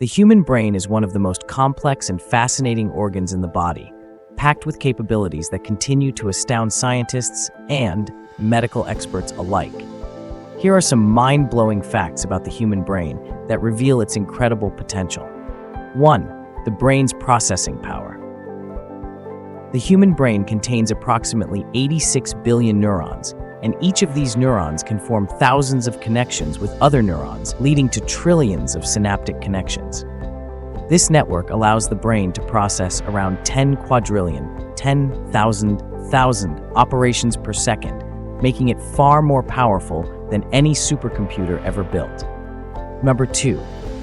The human brain is one of the most complex and fascinating organs in the body, packed with capabilities that continue to astound scientists and medical experts alike. Here are some mind-blowing facts about the human brain that reveal its incredible potential. 1. The brain's processing power. The human brain contains approximately 86 billion neurons, and each of these neurons can form thousands of connections with other neurons, leading to trillions of synaptic connections. This network allows the brain to process around 10 quadrillion, 10,000 operations per second, making it far more powerful than any supercomputer ever built. Number 2,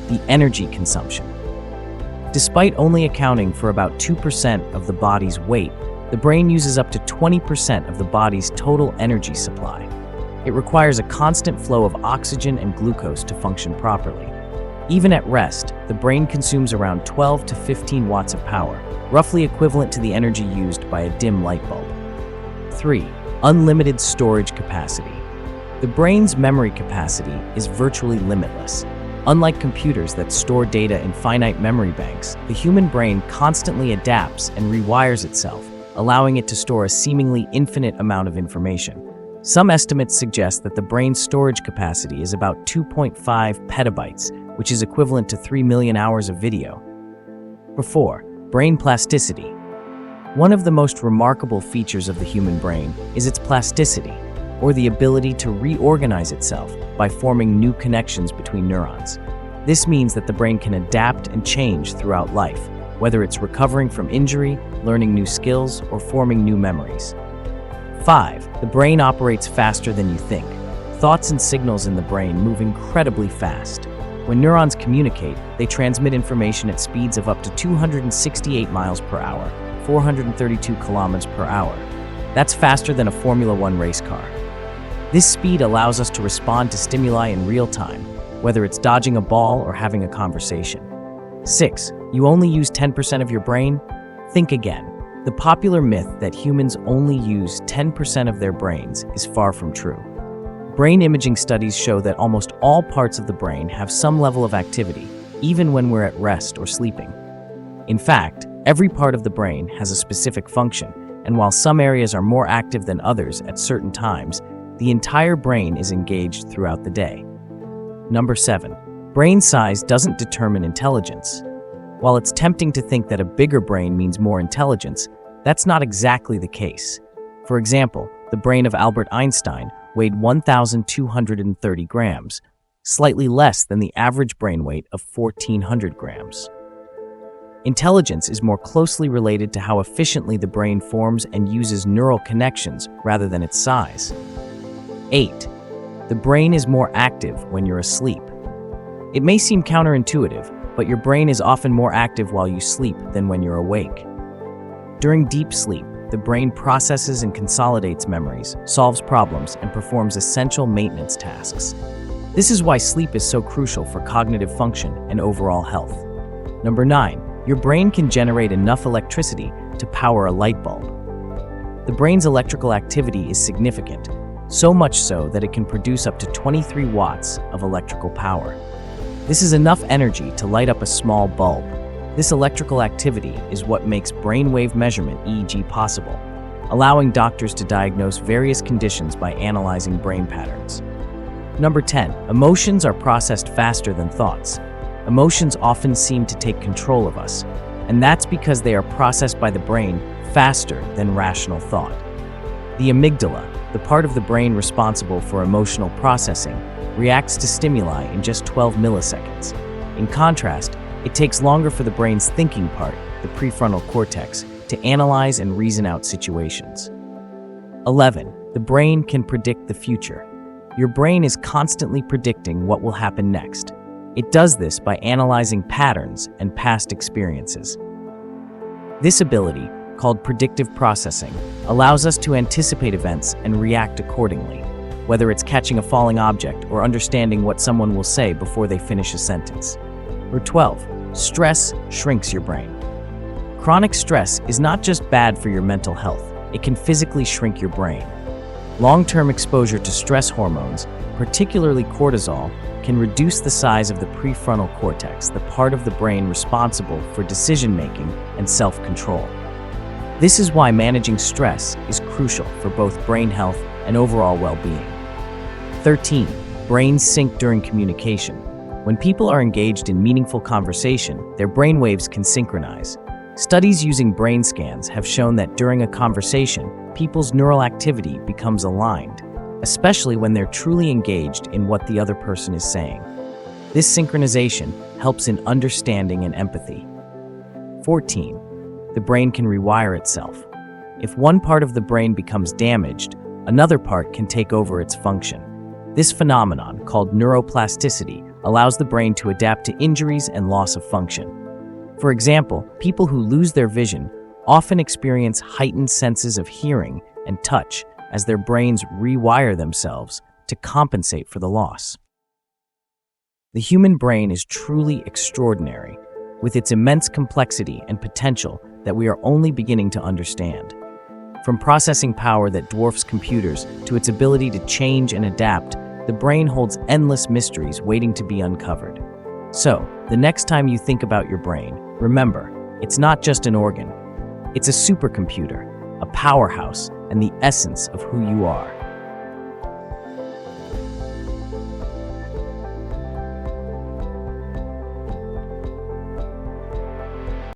the energy consumption. Despite only accounting for about 2% of the body's weight, the brain uses up to 20% of the body's total energy supply. It requires a constant flow of oxygen and glucose to function properly. Even at rest, the brain consumes around 12 to 15 watts of power, roughly equivalent to the energy used by a dim light bulb. 3. Unlimited storage capacity. The brain's memory capacity is virtually limitless. Unlike computers that store data in finite memory banks, the human brain constantly adapts and rewires itself, allowing it to store a seemingly infinite amount of information. Some estimates suggest that the brain's storage capacity is about 2.5 petabytes, which is equivalent to 3 million hours of video. 4. Brain plasticity. One of the most remarkable features of the human brain is its plasticity, or the ability to reorganize itself by forming new connections between neurons. This means that the brain can adapt and change throughout life, whether it's recovering from injury, learning new skills, or forming new memories. 5. The brain operates faster than you think. Thoughts and signals in the brain move incredibly fast. When neurons communicate, they transmit information at speeds of up to 268 miles per hour, 432 kilometers per hour. That's faster than a Formula One race car. This speed allows us to respond to stimuli in real time, whether it's dodging a ball or having a conversation. 6. You only use 10% of your brain? Think again. The popular myth that humans only use 10% of their brains is far from true. Brain imaging studies show that almost all parts of the brain have some level of activity, even when we're at rest or sleeping. In fact, every part of the brain has a specific function, and while some areas are more active than others at certain times, the entire brain is engaged throughout the day. Number 7. Brain size doesn't determine intelligence. While it's tempting to think that a bigger brain means more intelligence, that's not exactly the case. For example, the brain of Albert Einstein weighed 1,230 grams, slightly less than the average brain weight of 1,400 grams. Intelligence is more closely related to how efficiently the brain forms and uses neural connections rather than its size. 8. The brain is more active when you're asleep. It may seem counterintuitive, but your brain is often more active while you sleep than when you're awake. During deep sleep, the brain processes and consolidates memories, solves problems, and performs essential maintenance tasks. This is why sleep is so crucial for cognitive function and overall health. Number 9. Your brain can generate enough electricity to power a light bulb. The brain's electrical activity is significant, so much so that it can produce up to 23 watts of electrical power. This is enough energy to light up a small bulb. This electrical activity is what makes brainwave measurement (EEG) possible, allowing doctors to diagnose various conditions by analyzing brain patterns. Number 10. Emotions are processed faster than thoughts. Emotions often seem to take control of us, and that's because they are processed by the brain faster than rational thought. The amygdala, the part of the brain responsible for emotional processing, reacts to stimuli in just 12 milliseconds. In contrast, it takes longer for the brain's thinking part, the prefrontal cortex, to analyze and reason out situations. 11. The brain can predict the future. Your brain is constantly predicting what will happen next. It does this by analyzing patterns and past experiences. This ability, called predictive processing, allows us to anticipate events and react accordingly, whether it's catching a falling object or understanding what someone will say before they finish a sentence. Or 12. Stress shrinks your brain. Chronic stress is not just bad for your mental health, it can physically shrink your brain. Long-term exposure to stress hormones, particularly cortisol, can reduce the size of the prefrontal cortex, the part of the brain responsible for decision-making and self-control. This is why managing stress is crucial for both brain health and overall well-being. 13. Brains sync during communication. When people are engaged in meaningful conversation, their brainwaves can synchronize. Studies using brain scans have shown that during a conversation, people's neural activity becomes aligned, especially when they're truly engaged in what the other person is saying. This synchronization helps in understanding and empathy. 14. The brain can rewire itself. If one part of the brain becomes damaged, another part can take over its function. This phenomenon, called neuroplasticity, allows the brain to adapt to injuries and loss of function. For example, people who lose their vision often experience heightened senses of hearing and touch as their brains rewire themselves to compensate for the loss. The human brain is truly extraordinary, with its immense complexity and potential that we are only beginning to understand. From processing power that dwarfs computers to its ability to change and adapt, the brain holds endless mysteries waiting to be uncovered. So, the next time you think about your brain, remember, it's not just an organ. It's a supercomputer, a powerhouse, and the essence of who you are.